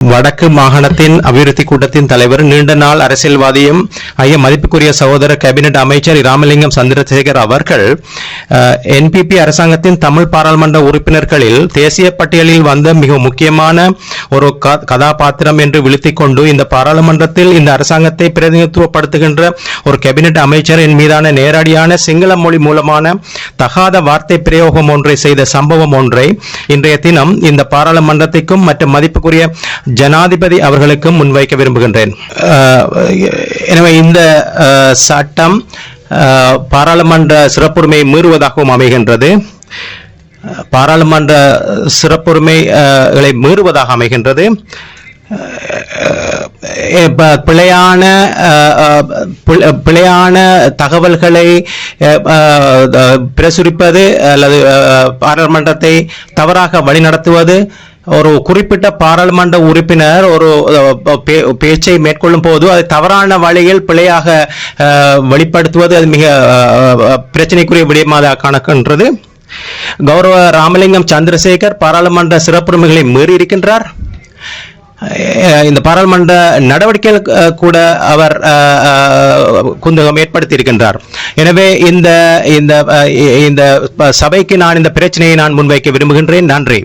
வடக்கு மாகாணத்தின் அபிவிருத்தி கூட்டத்தின் தலைவர் நீண்ட நாள் அரசியல்வாதியும் மதிப்புக்குரிய சகோதர கேபினெட் அமைச்சர் ராமலிங்கம் சந்திரசேகர் அவர்கள் என்பிபி அரசாங்கத்தின் தமிழ் பாராளுமன்ற உறுப்பினர்களில் தேசிய பட்டியலில் வந்த மிக முக்கியமான ஒரு கதாபாத்திரம் என்று விழுத்திக் கொண்டு இந்த பாராளுமன்றத்தில் இந்த அரசாங்கத்தை பிரதிநிதித்துவப்படுத்துகின்ற ஒரு கேபினெட் அமைச்சரின் மீதான நேரடியான சிங்கள மொழி மூலமான தகாத வார்த்தை பிரயோகம் ஒன்றை செய்த சம்பவம் ஒன்றை இன்றைய தினம் இந்த பாராளுமன்றத்திற்கும் மற்றும் மதிப்புக்குரிய ஜனாதிபதி அவர்களுக்கு முன்வைக்க விரும்புகின்றேன். எனவே இந்த சட்டம் பாராளுமன்ற சிறப்புரிமை மீறுவதாகவும் அமைகின்றது. பாராளுமன்ற சிறப்புரிமைகளை மீறுவதாக அமைகின்றது. பிழையான தகவல்களை பிரசுரிப்பது அல்லது பாராளுமன்றத்தை தவறாக வழிநடத்துவது, ஒரு குறிப்பிட்ட பாராளுமன்ற உறுப்பினர் ஒரு பேச்சை மேற்கொள்ளும் போது அது தவறான வழியில் பிழையாக வெளிப்படுத்துவது அது மிக பிரச்சனைக்குரிய விடயமாக காணக்கின்றது. கௌரவ ராமலிங்கம் சந்திரசேகர் பாராளுமன்ற சிறப்புரிமைகளை மீறி இருக்கின்றார். இந்த பாராளுமன்ற நடவடிக்கைகள் கூட அவர் குந்தகம் ஏற்படுத்தி இருக்கின்றார். எனவே இந்த சபைக்கு நான் இந்த பிரச்சனையை முன்வைக்க விரும்புகின்றேன். நன்றி.